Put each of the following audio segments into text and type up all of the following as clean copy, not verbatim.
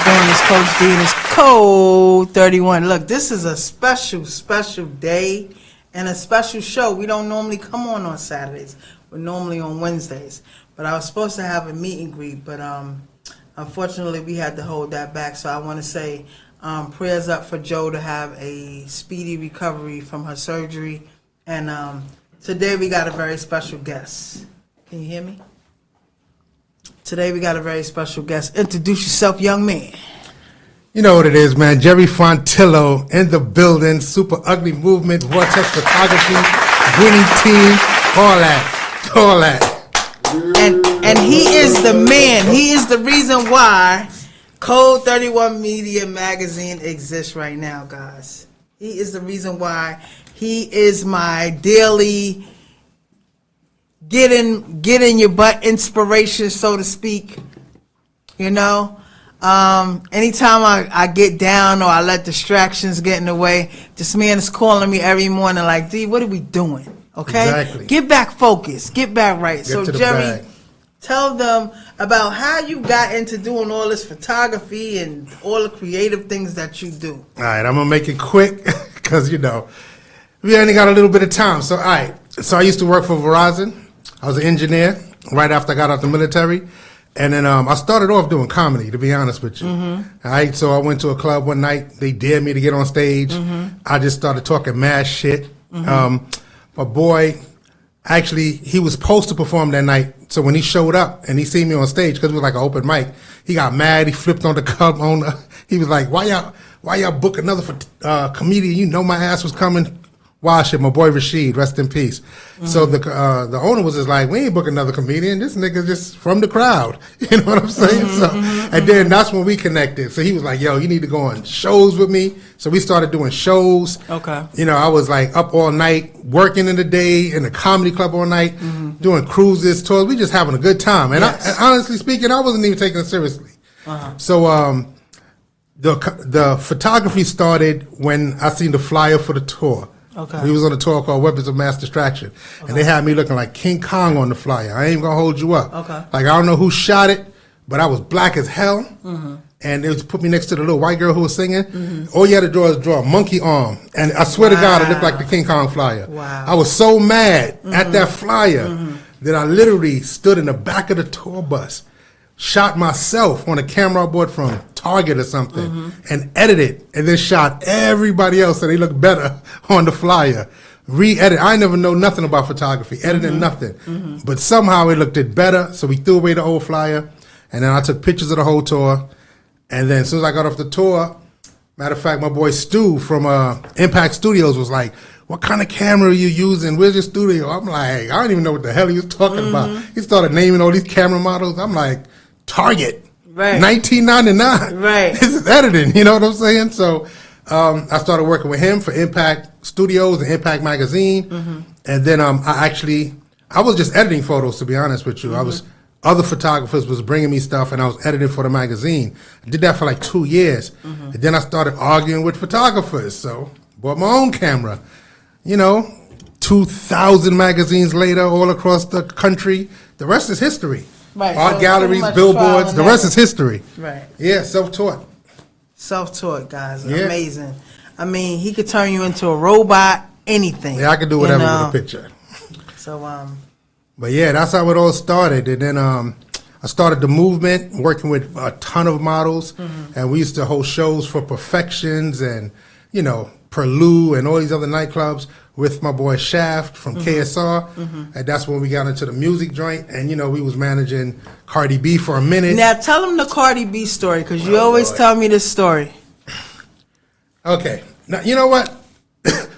y'all doing? It's Coach D and it's Code 31. Look, this is a special day and a special show. We don't normally come on Saturdays. We're normally on Wednesdays. But I was supposed to have a meet and greet, but unfortunately we had to hold that back. So I want to say prayers up for Joe to have a speedy recovery from her surgery. And today we got a very special guest. Can you hear me? Today we got a very special guest. Introduce yourself, young man. You know what it is, man. Jerry Fontillo in the building. Super Ugly Movement, Vortex Photography, winning team, all that. And he is the man. He is the reason why Code31 Media Magazine exists right now, guys. He is the reason why. He is my daily get in your butt inspiration, so to speak. You know, anytime I get down or I let distractions get in the way, this man is calling me every morning like, D, what are we doing? Okay, exactly. Get back focused, get back right. So Jerry, tell them about how you got into doing all this photography and all the creative things that you do. All right, I'm gonna make it quick because you know we only got a little bit of time. So all right, so I used to work for Verizon. I was an engineer right after I got out the military. And then I started off doing comedy, to be honest with you. Mm-hmm. All right, so I went to a club one night. They dared me to get on stage. Mm-hmm. I just started talking mad shit. Mm-hmm. My boy, actually, he was supposed to perform that night. So when he showed up and he seen me on stage, because it was like an open mic, he got mad. He flipped on the club owner. He was like, why y'all book another comedian? You know my ass was coming. Wild shit, my boy Rashid, rest in peace. Mm-hmm. So the owner was just like, we ain't book another comedian. This nigga just from the crowd. You know what I'm saying? Mm-hmm, and then that's when we connected. So he was like, yo, you need to go on shows with me. So we started doing shows. Okay. You know, I was like up all night, working in the day, in the comedy club all night, doing cruises, tours. We just having a good time. And, yes. And honestly speaking, I wasn't even taking it seriously. Uh-huh. So the photography started when I seen the flyer for the tour. Okay. We was on a tour called Weapons of Mass Distraction. Okay. And they had me looking like King Kong on the flyer. I ain't even gonna hold you up. Okay. Like, I don't know who shot it, but I was black as hell. Mm-hmm. And it was put me next to the little white girl who was singing. Mm-hmm. All you had to do was draw a monkey arm. And I swear to God, it looked like the King Kong flyer. Wow. I was so mad at that flyer that I literally stood in the back of the tour bus, shot myself on a camera I bought from Target or something, and edited, and then shot everybody else so they look better on the flyer. Re-edit. I never know nothing about photography, editing nothing. But somehow it looked better, so we threw away the old flyer, and then I took pictures of the whole tour. And then as soon as I got off the tour, matter of fact, my boy Stu from Impact Studios was like, what kind of camera are you using? Where's your studio? I'm like, I don't even know what the hell he was talking about. He started naming all these camera models. I'm like, Target. Right. 1999. Right. This is editing, you know what I'm saying? So I started working with him for Impact Studios and Impact Magazine. And then I was just editing photos, to be honest with you. Other photographers was bringing me stuff and I was editing for the magazine. I did that for like 2 years. And then I started arguing with photographers. So bought my own camera. You know, 2,000 magazines later, all across the country. The rest is history. Right. Art galleries, billboards, the rest is history. Right. Yeah, self-taught. Self-taught, guys. Yeah. Amazing. I mean, he could turn you into a robot, anything. Yeah, I could do whatever with a picture. So, But yeah, that's how it all started. And then I started the movement, working with a ton of models. And we used to host shows for Perfections and, you know, Perlou and all these other nightclubs with my boy Shaft from KSR. And that's when we got into the music joint. And, you know, we was managing Cardi B for a minute. Now, tell them the Cardi B story, because you always tell me this story. Okay. Now, you know what?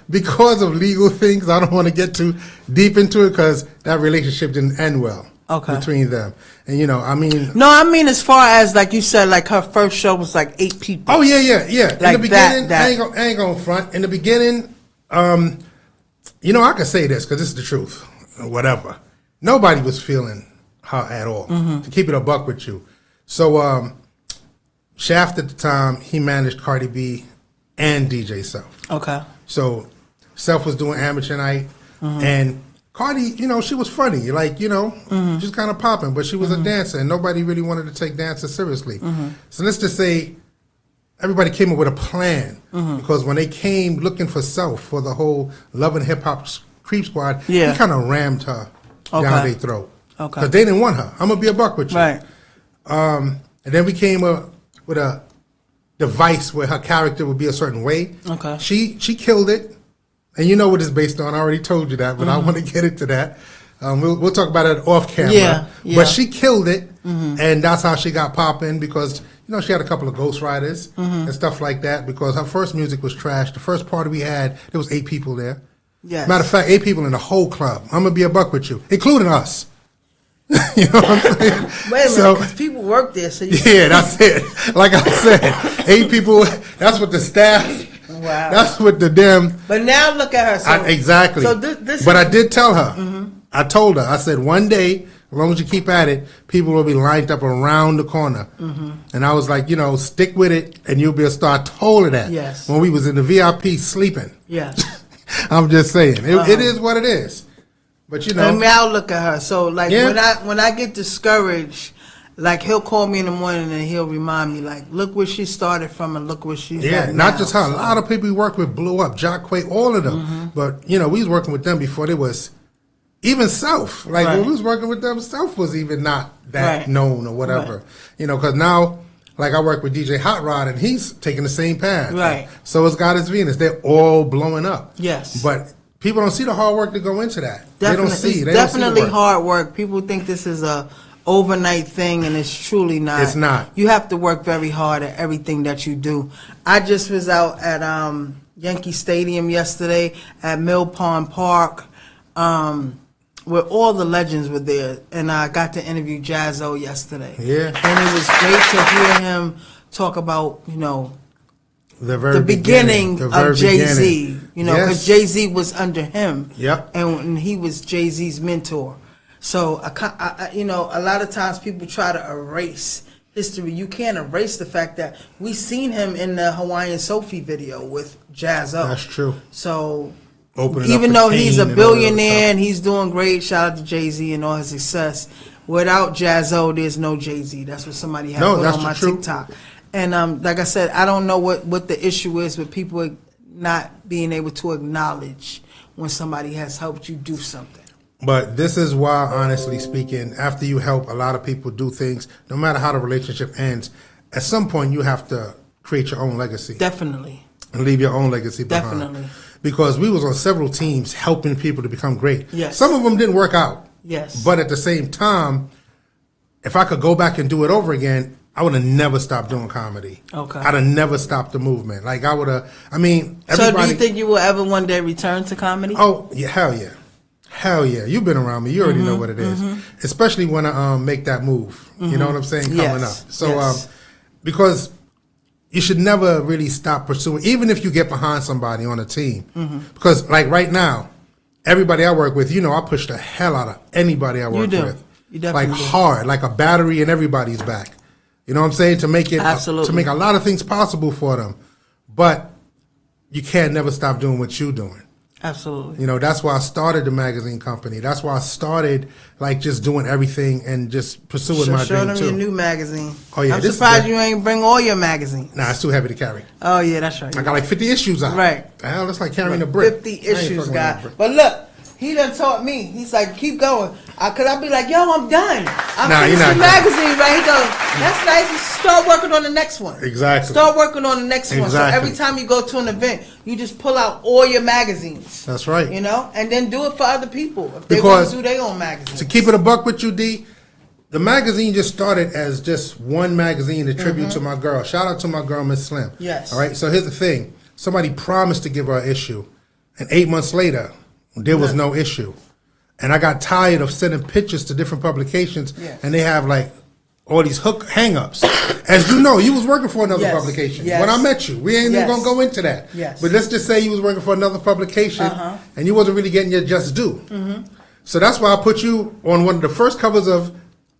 Because of legal things, I don't want to get too deep into it because that relationship didn't end well between them. And, you know, I mean... No, I mean as far as, like you said, like her first show was like 8 people. Oh, yeah. Like in the beginning, I ain't going front. In the beginning, you know, I can say this because this is the truth. Whatever. Nobody was feeling her at all, to keep it a buck with you. So, Shaft at the time, he managed Cardi B and DJ Self. Okay. So, Self was doing amateur night, and Cardi, she was funny. Like, she's kind of popping, but she was a dancer, and nobody really wanted to take dancers seriously. So let's just say everybody came up with a plan, because when they came looking for Self for the whole Love and Hip Hop Creep Squad, he kind of rammed her down their throat. Because they didn't want her. I'm going to be a buck with you. Right. And then we came up with a device where her character would be a certain way. Okay. She killed it. And you know what it's based on. I already told you that, but I want to get into that. We'll talk about it off camera. Yeah. But she killed it, and that's how she got popping, because she had a couple of ghostwriters and stuff like that, because her first music was trash. The first party we had, there was 8 people there. Yes. Matter of fact, 8 people in the whole club. I'm going to be a buck with you, including us. You know what I'm saying? Wait a minute, because people work there. So that's it. Like I said, 8 people, that's what the staff... Wow. That's what the damn... But now look at her. So, exactly. So this but I did tell her. I told her. I said, one day, as long as you keep at it, people will be lined up around the corner. And I was like, stick with it, and you'll be a star. I told her that. Yes. When we was in the VIP sleeping. Yes. I'm just saying. It is what it is. But, And now look at her. So, like, when I get discouraged... Like, he'll call me in the morning and he'll remind me, like, look where she started from and look where she's at now. Not just her. A lot of people we work with blew up. Jacquay, all of them. But, we was working with them before there was even Self. Like, when we was working with them, Self was even not that known or whatever. Because now, like, I work with DJ Hot Rod, and he's taking the same path. Right. So is Goddess Venus. They're all blowing up. Yes. But people don't see the hard work that go into that. They don't see. It's definitely hard work. People think this is a overnight thing, and it's truly not. It's not. You have to work very hard at everything that you do. I just was out at Yankee Stadium yesterday at Mill Pond Park, where all the legends were there, and I got to interview Jaz-O yesterday. Yeah. And it was great to hear him talk about, the beginning of Jay-Z, because Jay-Z was under him. Yep. And he was Jay-Z's mentor. So, a lot of times people try to erase history. You can't erase the fact that we seen him in the Hawaiian Sophie video with Jaz-O. That's true. So, even though he's a billionaire and he's doing great, shout out to Jay-Z and all his success, without Jaz-O, there's no Jay-Z. That's what somebody had put on my TikTok. And like I said, I don't know what the issue is with people not being able to acknowledge when somebody has helped you do something. But this is why, honestly speaking, after you help a lot of people do things, no matter how the relationship ends, at some point you have to create your own legacy. Definitely. And leave your own legacy behind. Definitely. Because we was on several teams helping people to become great. Yes. Some of them didn't work out. Yes. But at the same time, if I could go back and do it over again, I would have never stopped doing comedy. Okay. I'd have never stopped the movement. Like, I would have, everybody... So do you think you will ever one day return to comedy? Oh, yeah, hell yeah. Hell yeah. You've been around me. You already know what it is. Especially when I make that move. You know what I'm saying? Coming up. So, because you should never really stop pursuing, even if you get behind somebody on a team. Because, like, right now, everybody I work with, I push the hell out of anybody I work with. You definitely do. Hard, like a battery in everybody's back. You know what I'm saying? To make it, to make a lot of things possible for them. But you can't never stop doing what you're doing. Absolutely. That's why I started the magazine company. That's why I started, like, just doing everything and just pursuing my dream, show them your new magazine. Oh, yeah. I'm surprised you ain't bring all your magazines. Nah, it's too heavy to carry. Oh, yeah, that's right. I got like 50 issues out. Right. The hell, that's like carrying a brick. 50 issues, guy. But look, he done taught me. He's like, keep going. Because I'll be like, yo, I'm done. I'm finished the magazine, right? He goes, that's nice. Start working on the next one. Exactly. Start working on the next one. So every time you go to an event, you just pull out all your magazines. That's right. And then do it for other people if they want to do their own magazines. To keep it a buck with you, D, the magazine just started as just one magazine, a tribute to my girl. Shout out to my girl, Miss Slim. Yes. All right. So here's the thing. Somebody promised to give her an issue, and 8 months later, there was no issue. And I got tired of sending pictures to different publications, and they have like all these hang-ups. As you know, you was working for another publication. When I met you, we ain't even going to go into that. But let's just say you was working for another publication, and you wasn't really getting your just due. So that's why I put you on one of the first covers of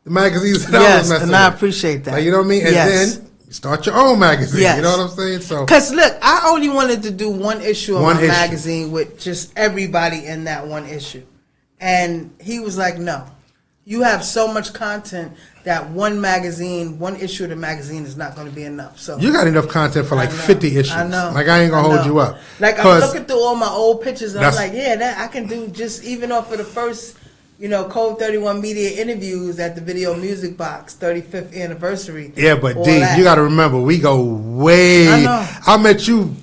the magazines that I was messing with. I appreciate that. Like, you know what I mean? And then start your own magazine. You know what I'm saying? So, because look, I only wanted to do one issue of my magazine with just everybody in that one issue. And he was like, no. You have so much content that one issue of the magazine is not going to be enough. So you got enough content for like 50 issues. I know. Like, I ain't going to hold you up. Like, I'm looking through all my old pictures, and I'm like, yeah, that I can do just even off of the first, Code 31 Media interviews at the Video Music Box, 35th anniversary. Yeah, but D, you got to remember, we go way. I know. I met you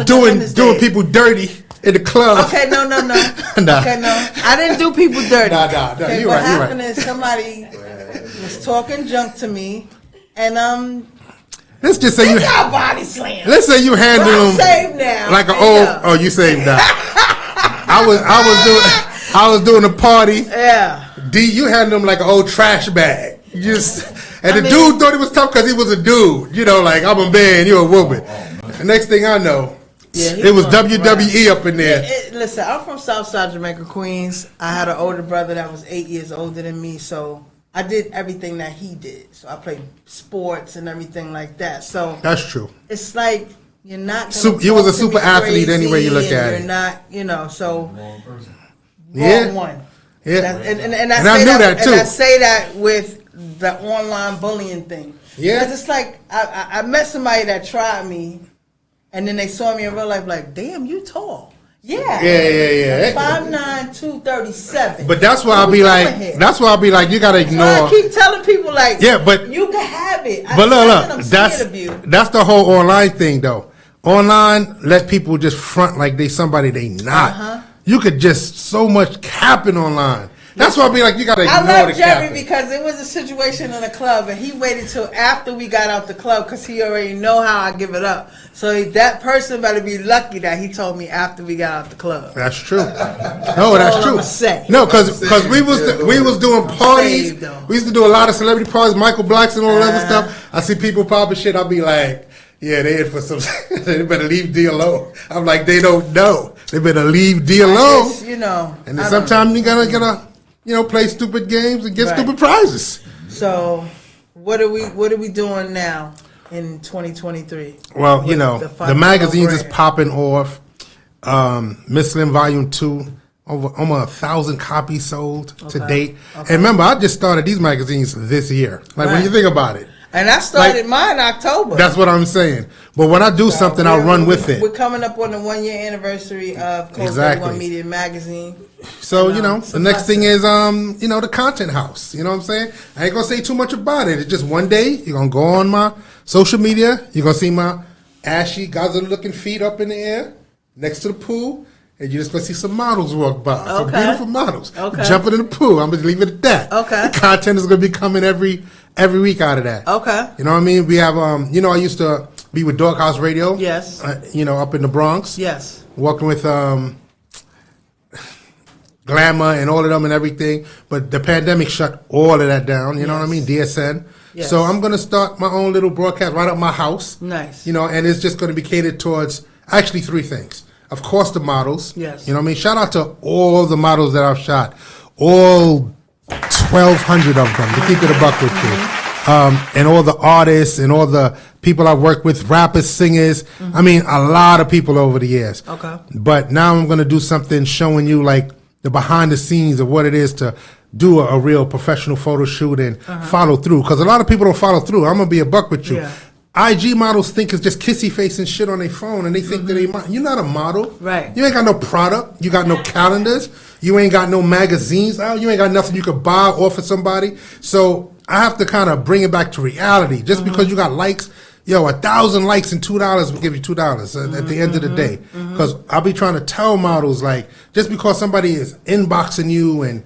doing people dirty in the club. Okay, no. Nah. Okay, no. I didn't do people dirty. Nah. Okay, You're what right. happened is somebody was talking junk to me, and let's just say body slam. Let's say you handle them saved now. like an old. Oh, you saved that. I was doing a party. Yeah. D, you handled him like an old trash bag. The dude thought he was tough because he was a dude. Like, I'm a man, you're a woman. The next thing I know, it was WWE up in there. Listen, I'm from Southside Jamaica, Queens. I had an older brother that was 8 years older than me, so I did everything that he did. So I played sports and everything like that. So that's true. It's like you're not. You was a super athlete anyway you look at it. You're not, so. Yeah. One. Yeah. And I knew that too. And I say that with the online bullying thing. Yeah. Because it's like I met somebody that tried me, and then they saw me in real life like, damn, you tall. Yeah. Yeah. 5'9", 237. But that's why I'll be like, you gotta ignore. So I keep telling people like, yeah, but you can have it. But look, that's the whole online thing though. Online, let people just front like they somebody they not. Uh-huh. You could just so much capping online. That's why I be like, you gotta ignore the I love Jerry capping. because it was a situation in the club, and he waited till after we got out the club because he already know how I give it up. So that person better be lucky that he told me after we got out the club. That's true. No, that's true. Say. No, because we was doing parties. We used to do a lot of celebrity parties, Michael Blacks and all that other stuff. I see people popping shit. I'll be like, yeah, they in for some. They better leave D alone. I'm like, they don't know. They better leave D alone. Guess, and then sometimes you gotta play stupid games and get stupid prizes. So, what are we doing now in 2023? Well, the magazines is popping off. Miss Slim Volume 2, over almost 1,000 copies sold to date. Okay. And remember, I just started these magazines this year. Like when you think about it. And I started mine in October. That's what I'm saying. But when I do something, I'll run with it. We're coming up on the 1 year anniversary of Code 31 Media Magazine. So, the next thing is, the content house. You know what I'm saying? I ain't going to say too much about it. It's just one day, you're going to go on my social media. You're going to see my ashy, Godzilla-looking feet up in the air next to the pool. And you're just going to see some models walk by. Some beautiful models. Jumping in the pool. I'm going to leave it at that. Okay. The content is going to be coming every week out of that. Okay. You know what I mean? We have, I used to be with Doghouse Radio. Yes. Up in the Bronx. Yes. Working with Glamour and all of them and everything. But the pandemic shut all of that down. You know what I mean? DSN. Yes. So I'm going to start my own little broadcast right up my house. Nice. And it's just going to be catered towards actually three things. Of course, the models. Yes. You know what I mean? Shout out to all the models that I've shot. All 1,200 of them, to keep it a buck with you. And all the artists and all the people I've worked with, rappers, singers. I mean, a lot of people over the years. Okay. But now I'm going to do something showing you like the behind the scenes of what it is to do a real professional photo shoot and follow through. Because a lot of people don't follow through. I'm going to be a buck with you. Yeah. IG models think it's just kissy face and shit on their phone, and they think that you're not a model. Right. You ain't got no product. You got no calendars. You ain't got no magazines out. You ain't got nothing you could buy or offer somebody. So I have to kind of bring it back to reality. Just because you got likes, 1,000 likes and $2 will give you $2 at the end of the day. Because I'll be trying to tell models, like, just because somebody is inboxing you and,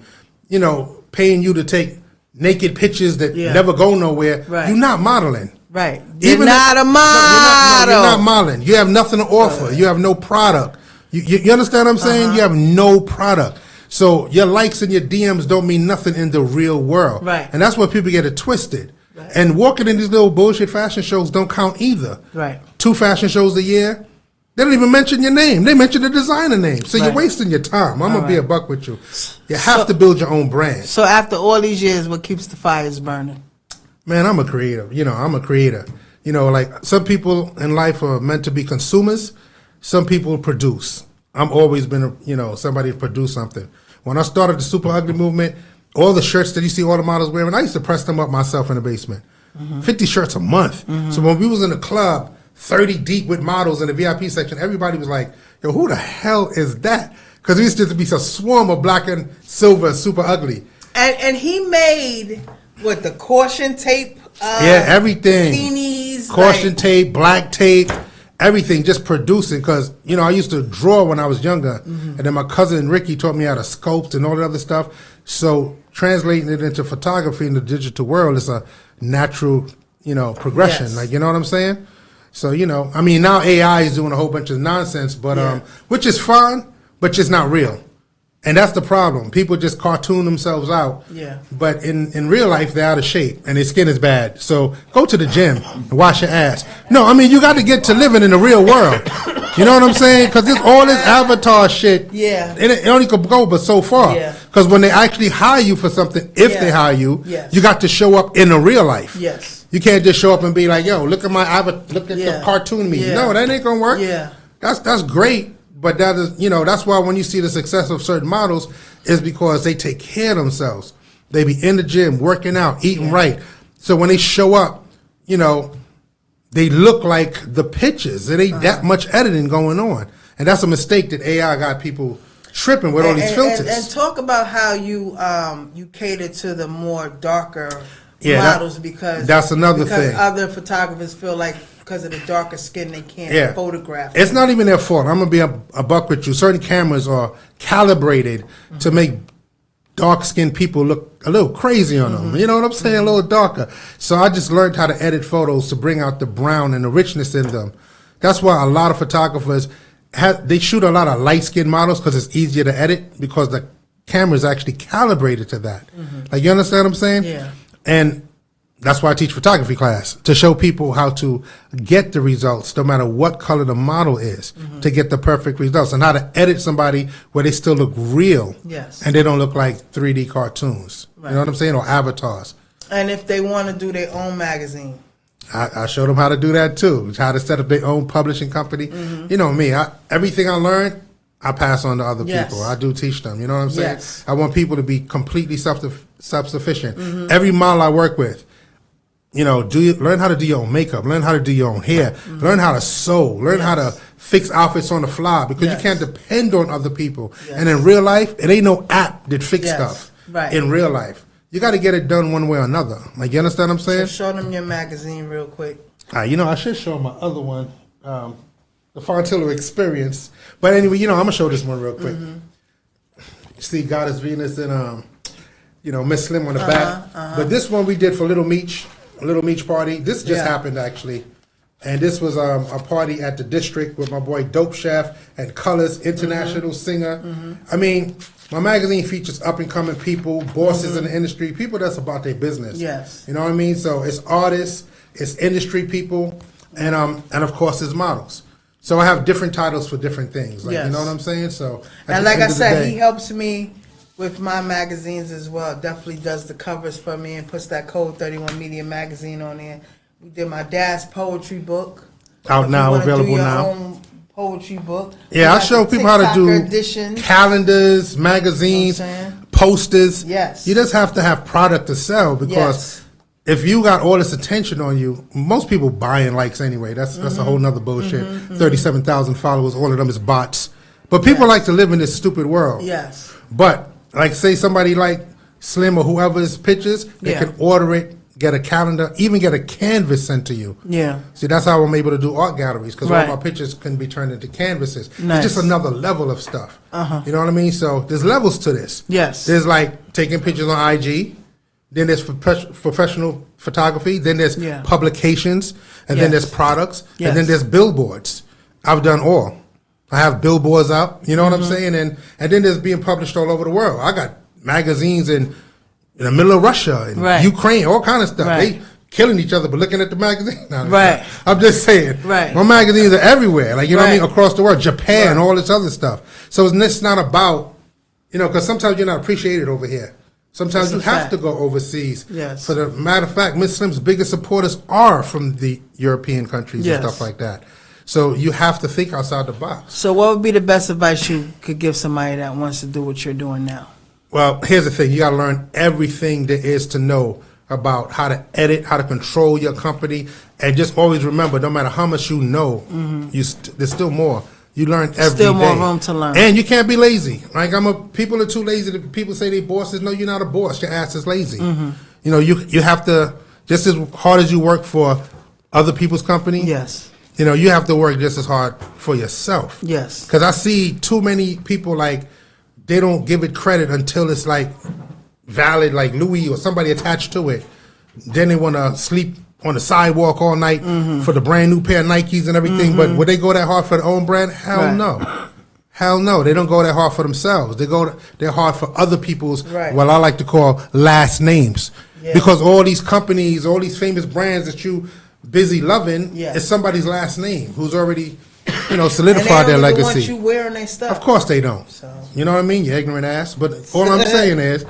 paying you to take naked pictures that never go nowhere, you're not modeling. Right. You're not a model. You're not modeling. You have nothing to offer. You have no product. You understand what I'm saying? You have no product. So your likes and your DMs don't mean nothing in the real world. Right. And that's where people get it twisted. Right. And walking in these little bullshit fashion shows don't count either. Right. 2 fashion shows a year. They don't even mention your name. They mention the designer name. So you're wasting your time. I'm going to be a buck with you. You have to build your own brand. So after all these years, what keeps the fires burning? Man, I'm a creator. I'm a creator. Like some people in life are meant to be consumers. Some people produce. I've always been, somebody to produce something. when I started the super ugly movement, all the shirts that you see all the models wearing, I used to press them up myself in the basement. 50 shirts a month. So when we was in the club, 30 deep with models in the VIP section, everybody was like, yo, who the hell is that? Because we used to be a swarm of black and silver, super ugly. And he made, what, the caution tape? Everything. Bikinis. Caution tape, black tape, everything, just producing. Because, you know, I used to draw when I was younger. And then my cousin Ricky taught me how to sculpt and all that other stuff. So translating it into photography in the digital world is a natural, you know, progression. Yes. Like, you know what I'm saying? So, you know, I mean, now AI is doing a whole bunch of nonsense, but which is fun, but just not real. And that's the problem. People just cartoon themselves out. Yeah. But in real life, they're out of shape and their skin is bad. So go to the gym and wash your ass. No, I mean, you got to get to living in the real world. You know what I'm saying? Because there's all this avatar shit. Yeah. It only could go but so far. Yeah. Because when they actually hire you for something, if they hire you, you got to show up in the real life. Yes. You can't just show up and be like, yo, look at my avatar, look at the cartoon me. No, that ain't going to work. Yeah. That's great. But that is, you know, that's why when you see the success of certain models is because they take care of themselves. They be in the gym, working out, eating right. So when they show up, you know, they look like the pictures. There ain't that much editing going on. And that's a mistake that AI got people tripping with all these filters. And talk about how you you cater to the more darker models because that's another thing. Because other photographers feel like because of the darker skin they can't photograph. It's not even their fault. I'm going to be a buck with you. Certain cameras are calibrated to make dark-skinned people look a little crazy on them. You know what I'm saying? A little darker. So I just learned how to edit photos to bring out the brown and the richness in them. That's why a lot of photographers, they shoot a lot of light-skinned models because it's easier to edit because the camera is actually calibrated to that. Like, you understand what I'm saying? Yeah. And that's why I teach photography class, to show people how to get the results, no matter what color the model is, to get the perfect results, and how to edit somebody where they still look real, and they don't look like 3D cartoons. Right. You know what I'm saying? Or avatars. And if they want to do their own magazine, I show them how to do that too. How to set up their own publishing company. You know me. Everything I learned, I pass on to other people. I do teach them. You know what I'm saying? I want people to be completely self-sufficient. Every model I work with, you know, learn how to do your own makeup, learn how to do your own hair, learn how to sew, learn how to fix outfits on the fly because you can't depend on other people. And in real life, it ain't no app that fix stuff in real life. You got to get it done one way or another. Like, you understand what I'm saying? So show them your magazine real quick. You know, I should show my other one, the Fontillo Experience. But anyway, you know, I'm going to show this one real quick. You see Goddess Venus and, you know, Miss Slim on the back. But this one we did for Little Meech party. This just happened actually, and this was a party at the district with my boy Dope Chef and Colors, international singer. I mean, my magazine features up and coming people, bosses in the industry, people that's about their business. You know what I mean? So it's artists, it's industry people, and of course it's models. So I have different titles for different things. Like, you know what I'm saying? So and like I said, he helps me with my magazines as well. Definitely does the covers for me and puts that Code 31 Media magazine on there. We did my dad's poetry book. Out now, available now. Own poetry book. Yeah, I show people how to do calendars, magazines, posters. Yes. You just have to have product to sell because if you got all this attention on you, most people buying likes anyway. That's a whole nother bullshit. 37,000 followers, all of them is bots. But people like to live in this stupid world. Yes. But like, say somebody like Slim or whoever's pictures, they can order it, get a calendar, even get a canvas sent to you. Yeah. See, that's how I'm able to do art galleries because all my pictures can be turned into canvases. Nice. It's just another level of stuff. You know what I mean? So there's levels to this. Yes. There's like taking pictures on IG. Then there's professional photography. Then there's publications. And then there's products. And then there's billboards. I've done all. I have billboards up, you know what I'm saying? And then there's being published all over the world. I got magazines in the middle of Russia and Ukraine, all kind of stuff. They killing each other, but looking at the magazine. I'm just saying. My magazines are everywhere. Like, you know what I mean? Across the world, Japan, all this other stuff. So it's not about, you know, because sometimes you're not appreciated over here. Sometimes you have to go overseas. Yes. For the matter of fact, Miss Slim's biggest supporters are from the European countries and stuff like that. So you have to think outside the box. So what would be the best advice you could give somebody that wants to do what you're doing now? Well, here's the thing. You got to learn everything there is to know about how to edit, how to control your company. And just always remember, no matter how much you know, there's still more. You learn every day. Still more room to learn. And you can't be lazy. Like people are too lazy. People say they bosses. No, you're not a boss. Your ass is lazy. You know, you have to, just as hard as you work for other people's company. Yes. You know, you have to work just as hard for yourself. Yes. Because I see too many people, like, they don't give it credit until it's, like, valid, like Louis or somebody attached to it. Then they want to sleep on the sidewalk all night for the brand new pair of Nikes and everything. But would they go that hard for their own brand? Hell no. Hell no. They don't go that hard for themselves. They're hard for other people's, what I like to call last names. Yeah. Because all these companies, all these famous brands that you busy loving, is somebody's last name who's already, solidified their legacy. Want you wearing their stuff. Of course they don't. So. You know what I mean? You ignorant ass. But all I'm saying is,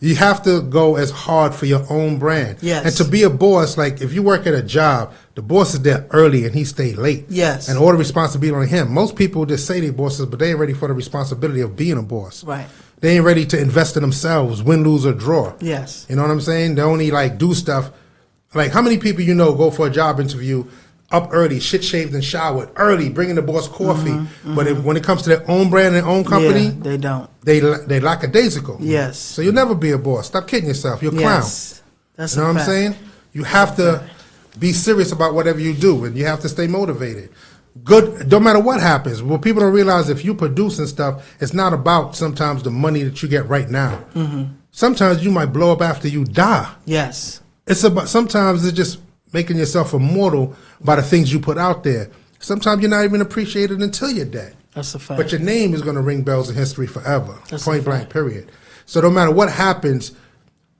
you have to go as hard for your own brand. Yes. And to be a boss, like if you work at a job, the boss is there early and he stayed late. Yes. And all the responsibility on him. Most people just say they're bosses, but they ain't ready for the responsibility of being a boss. Right. They ain't ready to invest in themselves, win, lose, or draw. Yes. You know what I'm saying? They only do stuff. Like how many people go for a job interview up early, shit shaved and showered, early, bringing the boss coffee. But when it comes to their own brand and their own company, they don't. They lackadaisical. Yes. So you'll never be a boss. Stop kidding yourself. You're a clown. That's you know what I'm saying? You have to be serious about whatever you do, and you have to stay motivated. Good, no matter what happens. What people don't realize, if you produce and stuff, it's not about sometimes the money that you get right now. Sometimes you might blow up after you die. Yes. It's about, sometimes it's just making yourself immortal by the things you put out there. Sometimes you're not even appreciated until you're dead. That's a fact. But your name is going to ring bells in history forever. That's point blank, period. So no matter what happens,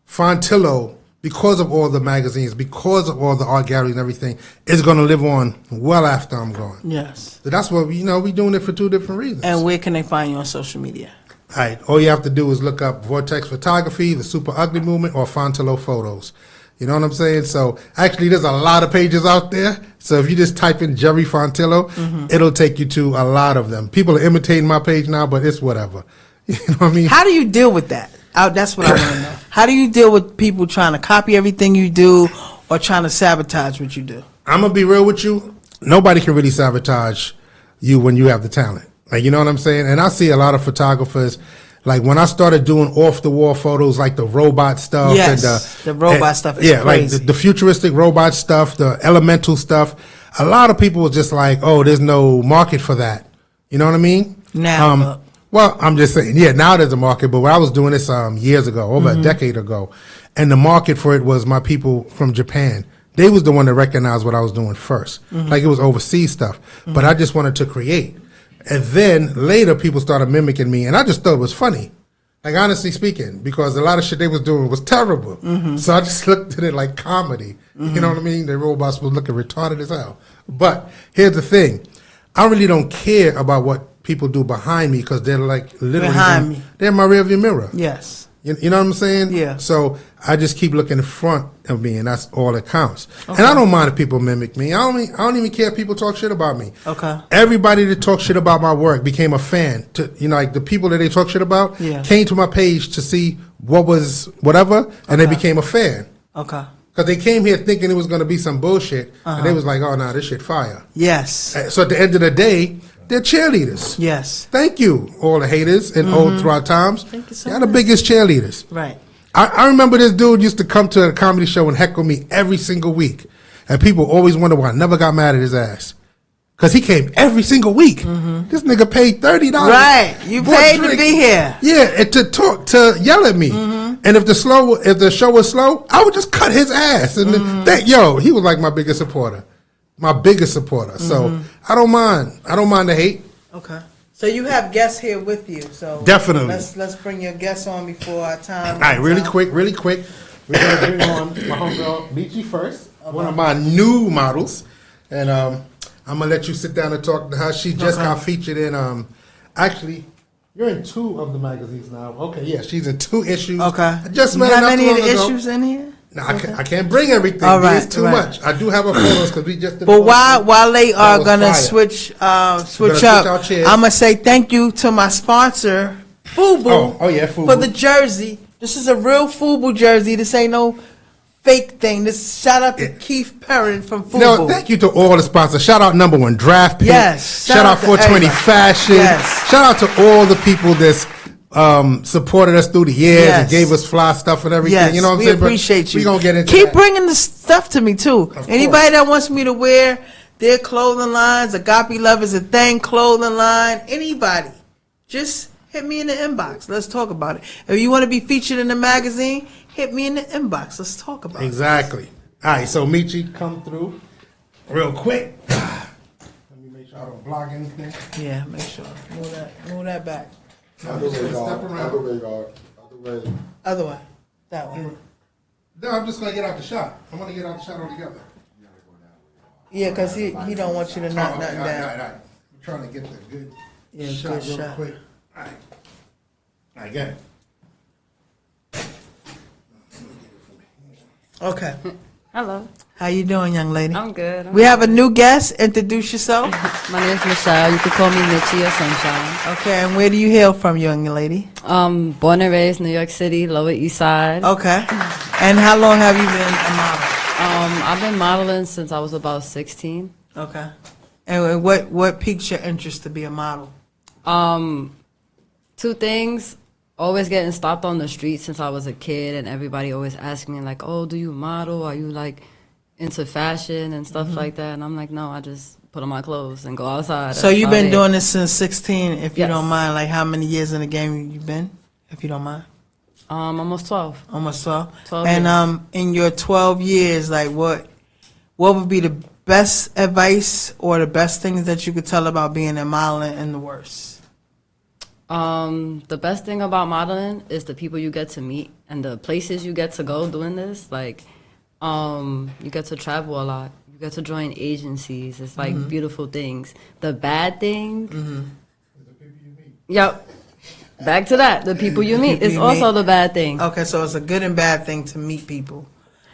Fontillo, because of all the magazines, because of all the art galleries and everything, is going to live on well after I'm gone. Yes. So that's what, we're doing it for two different reasons. And where can they find you on social media? All right. All you have to do is look up Vortex Photography, the Super Ugly Movement, or Fontillo Photos. You know what I'm saying? So actually, there's a lot of pages out there. So if you just type in Jerry Fontillo, it'll take you to a lot of them. People are imitating my page now, but it's whatever. You know what I mean? How do you deal with that? That's what I want to know. How do you deal with people trying to copy everything you do or trying to sabotage what you do? I'm going to be real with you. Nobody can really sabotage you when you have the talent. Like, you know what I'm saying? And I see a lot of photographers. Like when I started doing off-the-wall photos, like the robot stuff. Yes, and the robot stuff is crazy. Like the futuristic robot stuff, the elemental stuff. A lot of people were just like, oh, there's no market for that. You know what I mean? Now, well, I'm just saying, now there's a market. But when I was doing this years ago, over a decade ago, and the market for it was my people from Japan. They was the one that recognized what I was doing first. Like it was overseas stuff. But I just wanted to create. And then later people started mimicking me, and I just thought it was funny. Like, honestly speaking, because a lot of shit they was doing was terrible. So I just looked at it like comedy. You know what I mean? The robots were looking retarded as hell. But here's the thing. I really don't care about what people do behind me, because they're like literally behind me. They're in my rearview mirror. Yes. You know what I'm saying? Yeah. So I just keep looking in front of me, and that's all that counts. Okay. And I don't mind if people mimic me. I don't even care if people talk shit about me. Okay. Everybody that talks shit about my work became a fan. Like the people that they talk shit about came to my page to see what was whatever, and they became a fan. Okay. Because they came here thinking it was going to be some bullshit, and they was like, oh, nah, this shit fire. Yes. So at the end of the day, they're cheerleaders. Yes. Thank you, all the haters and old throughout times. Thank you so Y'all much. the biggest cheerleaders. Right. I remember this dude used to come to a comedy show and heckle me every single week. And people always wonder why I never got mad at his ass. Because he came every single week. This nigga paid $30. Right. You paid to be here. Yeah, and to yell at me. And if the show was slow, I would just cut his ass. And he was like my biggest supporter. My biggest supporter. So I don't mind. I don't mind the hate. Okay. So you have guests here with you. So definitely. Let's bring your guests on before our time. All right, really quick. We're gonna bring on my homegirl Michi first. Okay. One of my new models. And I'm gonna let you sit down and talk to her. She just got featured in actually you're in 2 of the magazines now. Okay, yeah, she's in 2 issues. Okay. I just met her not many of the issues in here? No, I can't bring everything. All right, it's too much. I do have a photos because we just did. But while they are gonna switch up, I'm gonna say thank you to my sponsor FUBU. Oh yeah, FUBU. For the jersey. This is a real FUBU jersey. This ain't no fake thing. This shout out to Keith Perrin from FUBU. No, thank you to all the sponsors. Shout out number 1 Draft Pick. Yes. Shout out 420 Fashion. Yes. Shout out to all the people that's supported us through the years and gave us fly stuff and everything. Yes, you know what I'm we saying? appreciate you. We gonna get into Keep that. bringing the stuff to me too. Anybody that wants me to wear their clothing lines, Agape Love is a thing clothing line, anybody, just hit me in the inbox. Let's talk about it. If you want to be featured in the magazine, hit me in the inbox. Let's talk about it. Exactly. All right, so Michi, come through real quick. Let me make sure I don't block anything. Yeah, make sure. Move that back. Other way, dog. Other way, dog. Other way. Other way. That one. No, I'm just gonna get out the shot. I'm gonna get out the shot altogether. Yeah, because he don't want you to knock nothing all right, down. all right. I'm trying to get the good shot good real shot. quick. All right. All right, get it. Okay. Hello. How you doing, young lady? I'm good. We have a new guest. Introduce yourself. My name is Michelle. You can call me Mitchie or Sunshine. Okay, and where do you hail from, young lady? Born and raised New York City, Lower East Side. Okay. And how long have you been a model? I've been modeling since I was about 16. Okay. And what piqued your interest to be a model? 2 things. Always getting stopped on the street since I was a kid, and everybody always asked me like, "Oh, do you model? Are you like into fashion and stuff like that?" And I'm like, "No, I just put on my clothes and go outside." So you've been doing this since 16, if you Yes. don't mind. Like how many years in the game you been, if you don't mind? Almost 12. Almost 12. 12 And years. in your 12 years, like what would be the best advice or the best things that you could tell about being a modeling and the worst? The best thing about modeling is the people you get to meet and the places you get to go doing this. Like, you get to travel a lot. You get to join agencies. It's like beautiful things. The bad thing, yep. Back to that. The people you meet is also the bad thing. Okay, so it's a good and bad thing to meet people.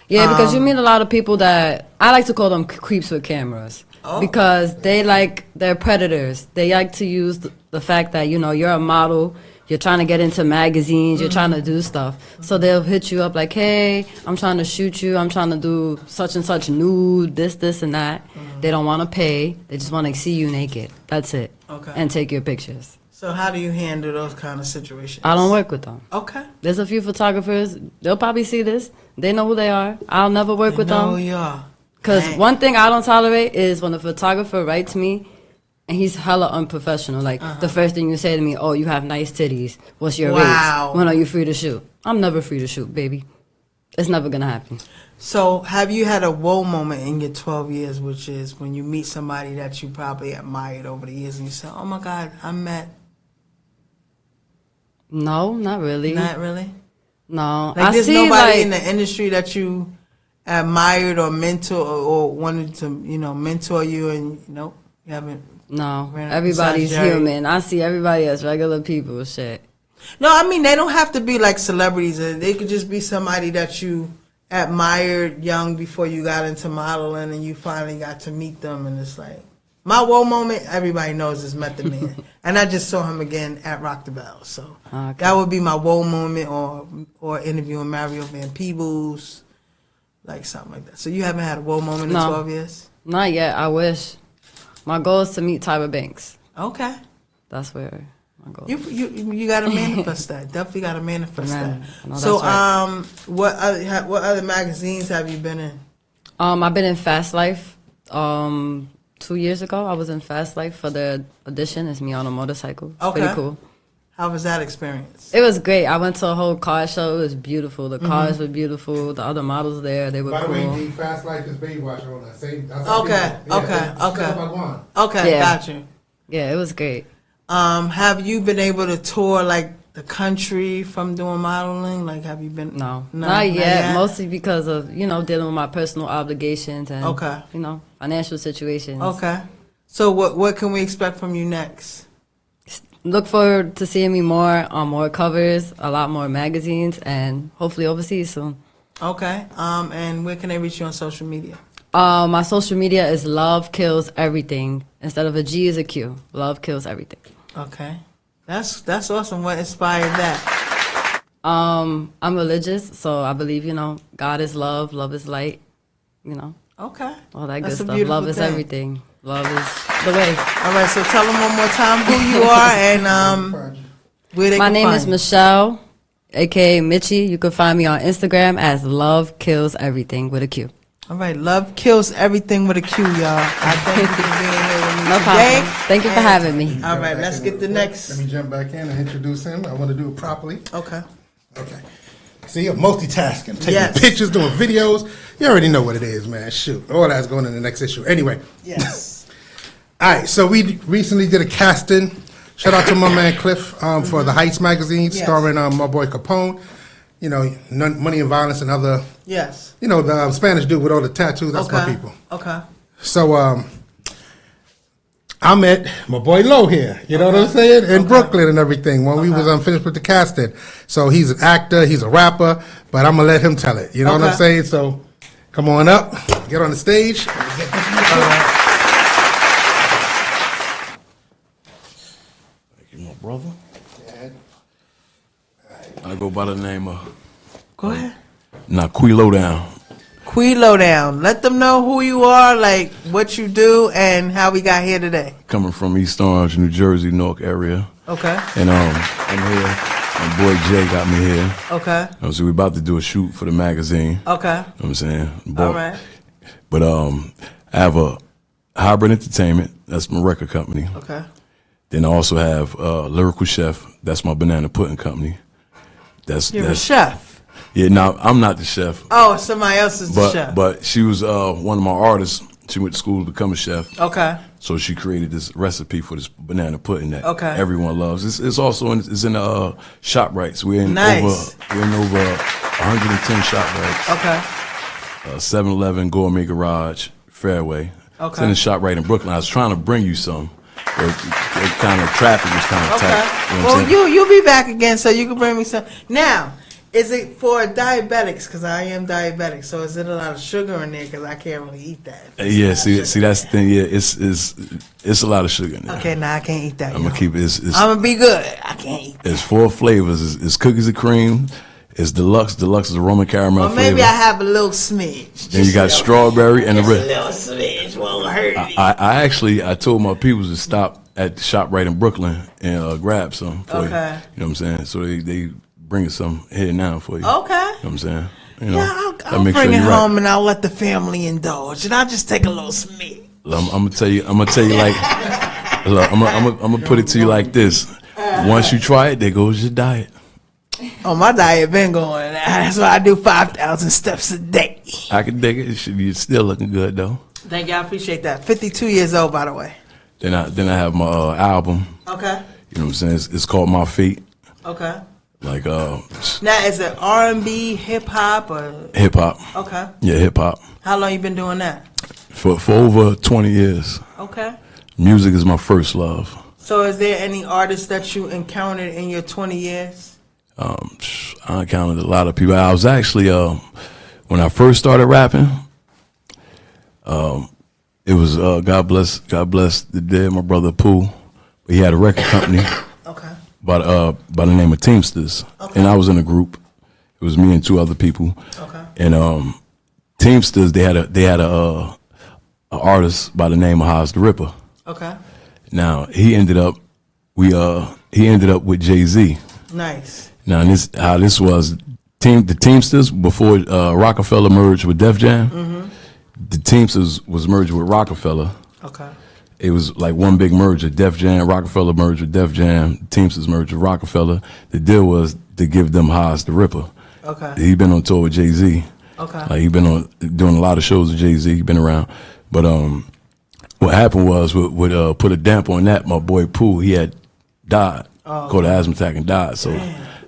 Yeah, because you meet a lot of people that I like to call them creeps with cameras. Oh. Because they're predators. They like to use the fact that, you know, you're a model, you're trying to get into magazines, you're trying to do stuff. So they'll hit you up like, "Hey, I'm trying to shoot you, I'm trying to do such and such nude, this and that." They don't want to pay, they just want to see you naked. That's it. Okay. And take your pictures. So how do you handle those kind of situations? I don't work with them. Okay. There's a few photographers, they'll probably see this. They know who they are. I'll never work with know them. who you are. Because Dang. one thing I don't tolerate is when a photographer writes me and he's hella unprofessional. Like, the first thing you say to me, "Oh, you have nice titties. What's your Wow. rates? When are you free to shoot?" I'm never free to shoot, baby. It's never going to happen. So have you had a whoa moment in your 12 years, which is when you meet somebody that you probably admired over the years and you say, "Oh my God, I met..." No, not really. Not really? No. Like I there's see, nobody like, in the industry that you admired or mentor or wanted to, you know, mentor you and, you haven't... No, Ran- everybody's besides Jerry. human. I see everybody as regular people. Shit. No, I mean, they don't have to be like celebrities. They could just be somebody that you admired young before you got into modeling and you finally got to meet them. And it's like, my whoa moment, everybody knows is Method Man. And I just saw him again at Rock the Bell. So that would be my whoa moment, or interviewing Mario Van Peebles, like something like that. So you haven't had a whoa moment in 12 years? Not yet. I wish. My goal is to meet Tyra Banks. Okay. That's where my goal. You got to manifest that. Definitely got to manifest Man, that. I know So that's right. what other magazines have you been in? I've been in Fast Life. 2 years ago, I was in Fast Life for the audition. It's me on a motorcycle. It's Okay. pretty cool. How was that experience? It was great. I went to a whole car show. It was beautiful. The cars were beautiful. The other models there, they were By the cool. way, the Fast Life is Baywatch on that same. That's Okay. Okay, Yeah. got you. Yeah, it was great. Have you been able to tour like the country from doing modeling? Like, have you been? No, not yet. Mostly because of, dealing with my personal obligations and, financial situations. Okay. So what can we expect from you next? Look forward to seeing me more on more covers, a lot more magazines, and hopefully overseas soon. Okay. And where can they reach you on social media? My social media is Love Kills Everything. Instead of a G is a Q. Love Kills Everything. Okay. That's awesome. What inspired that? I'm religious, so I believe, God is love, love is light, Okay. all that That's a good stuff. beautiful Love is thing. everything. Love is the way. All right, so tell them one more time who you are and where they My can name find is you. Michelle, aka Mitchie. You can find me on Instagram as Love Kills Everything with a Q. All right, love kills everything with a Q, y'all. I thank you for being here with me No today. problem. Thank you for having me. All right, let's get the next. Let me jump back in and introduce him. I want to do it properly. Okay. Okay. See, you're multitasking, taking Yes. pictures, doing videos. You already know what it is, man. Shoot. All that's going in the next issue. Anyway. Yes. All right, so we recently did a casting. Shout out to my man Cliff for the Heights magazine, Yes. starring my boy Capone. Money and Violence and other, Yes. the Spanish dude with all the tattoos. That's Okay. my people. Okay. So I met my boy Lo here, you know what I'm saying, in Brooklyn and everything when we was finished with the casting. So he's an actor, he's a rapper, but I'm going to let him tell it. You know what I'm Okay. saying? So come on up, get on the stage. All right. You my brother? I go by the name of Go ahead. Naquilo Down. Quilo down. Let them know who you are, like what you do, and how we got here today. Coming from East Orange, New Jersey, Newark area. Okay. And I'm here. My boy Jay got me here. Okay. So we're about to do a shoot for the magazine. Okay. You know what I'm saying? All right. But I have a Hybrid Entertainment. That's my record company. Okay. Then I also have Lyrical Chef. That's my banana pudding company. You're a chef. Yeah, no, I'm not the chef. Oh, somebody else is the chef. But she was one of my artists. She went to school to become a chef. Okay. So she created this recipe for this banana pudding that Okay. everyone loves. It's also in the ShopRites. We're in Nice. over 110 ShopRites. Okay. 7-Eleven, Gourmet Garage, Fairway. It's Okay. in the ShopRite in Brooklyn. I was trying to bring you some. But it kind of traffic was kind of Okay. tight. You know what I'm Well, saying? you'll be back again, so you can bring me some. Now, is it for diabetics? Because I am diabetic. So is it a lot of sugar in there? Because I can't really eat that. Yeah, see that's the thing. Yeah, it's a lot of sugar in there. Okay, now I can't eat that. I'm gonna keep it. I'm gonna be good. I can't eat. It's 4 flavors. It's cookies and cream. It's deluxe. Deluxe is a Roman caramel Or maybe flavor. I have a little smidge. Then you got strawberry and a Just a red. little smidge won't hurt me. I told my people to stop at the shop right in Brooklyn and grab some for you. Okay. You know what I'm saying? So they bring some here now for you. Okay. You know what I'm saying? You know, Yeah, that I'll makes bring it you're home right. and I'll let the family indulge, and I'll just take a little smidge. I'm gonna tell you like, look, I'm gonna put it to you like this. Once you try it, there goes your diet. Oh, my diet been going. That's why I do 5,000 steps a day. I can dig it. You're still looking good though. Thank you, I appreciate that. 52 years old, by the way. Then I have my album. Okay. You know what I'm saying? It's called My Fate. Okay. Like Now, is it R&B, hip hop, or hip hop. okay? Yeah, hip hop. How long you been doing that? For over 20 years. Okay. Music is my first love. So, is there any artists that you encountered in your 20 years? I encountered a lot of people. I was actually when I first started rapping, it was God bless the dead, my brother Pooh. He had a record company Okay. by the name of Teamsters, Okay. and I was in a group. It was me and 2 other people. Okay. And Teamsters, they had a artist by the name of Haas the Ripper. Okay. Now he ended up with Jay-Z. Nice. Now this how this was. The Teamsters before Rockefeller merged with Def Jam. Mm-hmm. The Teamsters was merged with Rockefeller. Okay. It was like one big merger. Def Jam, Rockefeller merged with Def Jam. Teamsters merged with Rockefeller. The deal was to give them Haas the Ripper. Okay. He been on tour with Jay-Z. Okay. Like he been doing a lot of shows with Jay-Z. He been around. But what happened was would put a damp on that. My boy Pooh, he had died, caught an asthma attack and died. So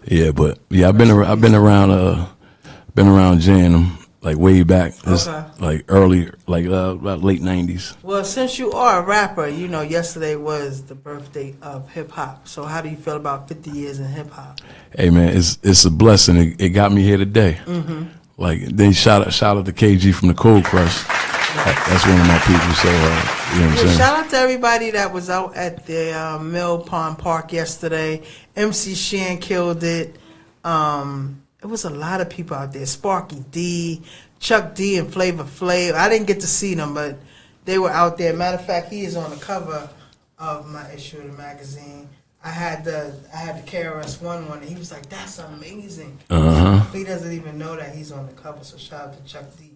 yeah, but yeah, I've been around Jay and them like way back. It's Okay. like early, like about late 90s. Well, since you are a rapper, you know, yesterday was the birthday of hip hop. So, how do you feel about 50 years in hip hop? Hey man, it's a blessing. It got me here today. Mm-hmm. Like they shout out to KG from the Cold Crush. That's one of my people. So you know what I'm saying. Shout out to everybody that was out at the Mill Pond Park yesterday. MC Shan killed it. It was a lot of people out there. Sparky D, Chuck D, and Flavor Flav. I didn't get to see them, but they were out there. Matter of fact, he is on the cover of my issue of the magazine. I had the KRS-One one, and he was like, "That's amazing." He doesn't even know that he's on the cover. So shout out to Chuck D.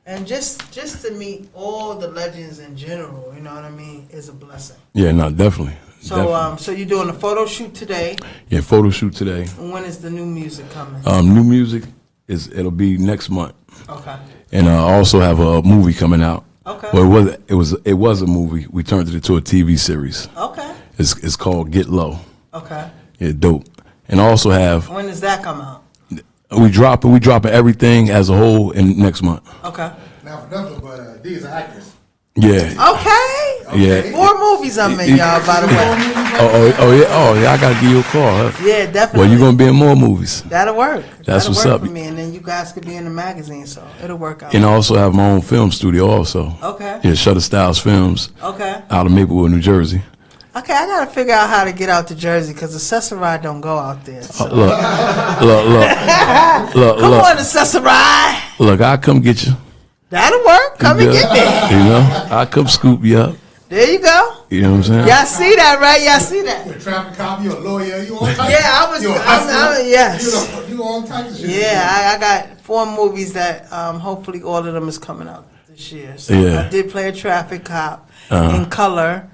And just to meet all the legends in general, you know what I mean, is a blessing. Yeah, no, definitely. So, so you're doing a photo shoot today. Yeah, photo shoot today. And when is the new music coming? New music it'll be next month. Okay. And I also have a movie coming out. Okay. Well, it was a movie. We turned it into a TV series. Okay. It's called Get Low. Okay. Yeah, dope. And I also have. When does that come out? We dropping everything as a whole in next month. Okay. Now for nothing, but these are actors. Yeah. Okay. Yeah. 4 movies I'm in, y'all, by the way. Oh yeah. I gotta give you a call. Huh? Yeah, definitely. Well, you're gonna be in more movies. That'll work. That's what's up. For me, and then you guys could be in the magazine, so it'll work out. And I also have my own film studio also. Okay. Yeah, Shutter Styles Films. Okay. Out of Maplewood, New Jersey. Okay, I gotta figure out how to get out to Jersey because the Accessoride don't go out there. So. Look. Come on, Accessoride. Look, I'll come get you. That'll work. Come and get me. You know, I'll come scoop you up. There you go. You know what I'm saying? Y'all see that, right? Y'all see that? You're a traffic cop, you're a lawyer, you all types. Yeah, I was. Yes. You all types of shit. Yeah, I got 4 movies that hopefully all of them is coming out this year. So Yeah. I did play a traffic cop in Color.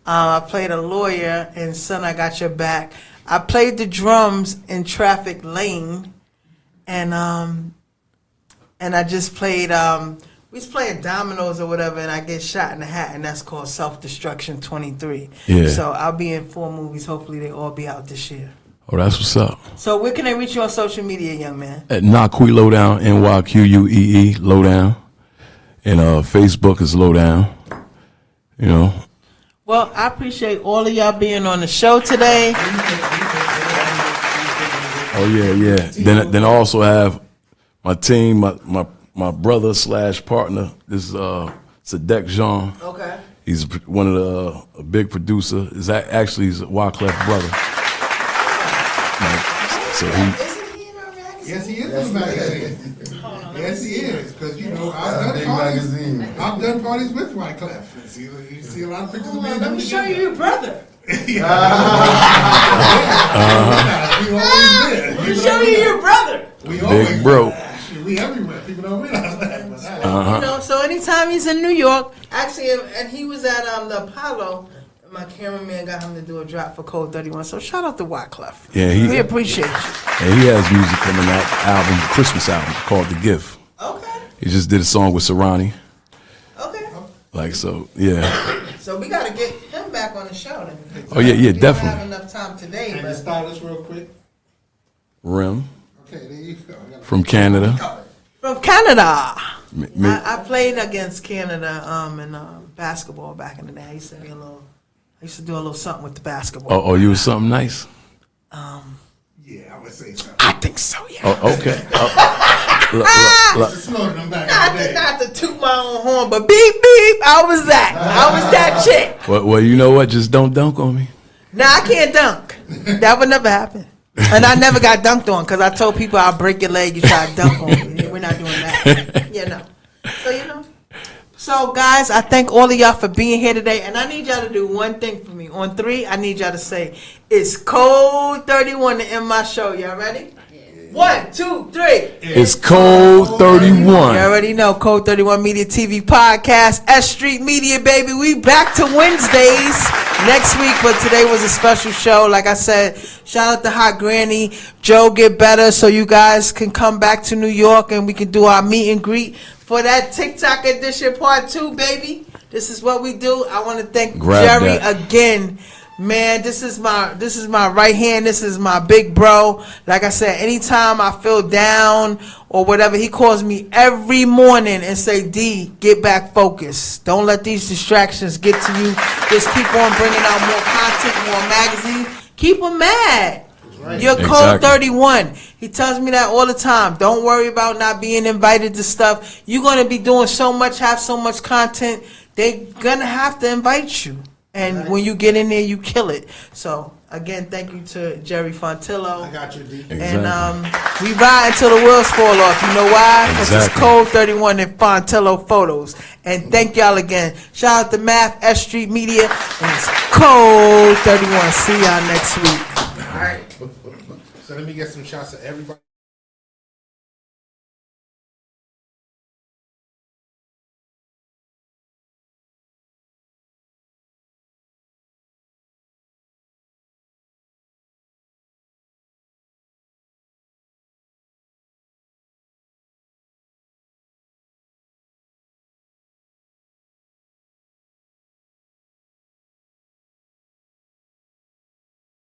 I played a lawyer in Son, I Got Your Back. I played the drums in Traffic Lane, and I just played. We was playing dominoes or whatever, and I get shot in the hat, and that's called Self Destruction 23. Yeah. So I'll be in 4 movies. Hopefully, they all be out this year. Oh, that's what's up. So where can they reach you on social media, young man? At Naqui Lowdown, NYQUEE Lowdown, and Facebook is Lowdown. You know. Well, I appreciate all of y'all being on the show today. Oh yeah. Then I also have my team, my brother / partner. This is Sadek Jean. Okay. He's one of a big producer. He's a Wyclef brother. So Isn't he in our magazine? Yes, he is in the magazine. Yes, he is. Because, you know, I've done parties with Wyclef. You see a lot of pictures of me. Let me show you your brother. Let Let me show you your brother. big bro. We everywhere. People don't realize that. You know, so anytime he's in New York, actually, and he was at the Apollo. My cameraman got him to do a drop for Code 31. So shout out to Wyclef. Yeah, we appreciate you. And he has music coming out, Christmas album called The Gift. Okay. He just did a song with Serrani. Okay. Like so, yeah. So we got to get him back on the show then. Oh yeah, we definitely. don't have enough time today. Can you style this real quick? Rim. Okay, there you go. From Canada. From Canada. I I played against Canada in basketball back in the day. I used to do a little something with the basketball. Oh, you was something nice? Yeah, I would say so. I think so, yeah. Oh, okay. Not to toot my own horn, but beep, beep, I was that chick. Well, you know what? Just don't dunk on me. Nah, I can't dunk. That would never happen. And I never got dunked on because I told people I'll break your leg, you try to dunk on me. We're not doing that. You know. So, you know. So, guys, I thank all of y'all for being here today. And I need y'all to do one thing for me. On 3, I need y'all to say, it's Code 31 to end my show. Y'all ready? 1, 2, 3. It's Code 31. You already know, Code 31 Media TV Podcast, S Street Media, baby. We back to Wednesdays next week, but today was a special show. Like I said, shout out to Hot Granny, Joe Get Better, so you guys can come back to New York and we can do our meet and greet for that TikTok edition part 2, baby. This is what we do. I want to thank Jerry again. Man, this is my right hand. This is my big bro. Like I said, anytime I feel down or whatever, he calls me every morning and say, D, get back focused. Don't let these distractions get to you. Just keep on bringing out more content, more magazines. Keep them mad. You're Code 31. He tells me that all the time. Don't worry about not being invited to stuff. You're going to be doing so much, have so much content. They're going to have to invite you. And when you get in there, you kill it. So, again, thank you to Jerry Fontillo. I got you, D. Exactly. And we ride until the wheels fall off. You know why? Because it's Code 31 and Fontillo photos. And thank y'all again. Shout out to Math, S Street Media, and it's Code 31. See y'all next week. All right. So let me get some shots of everybody.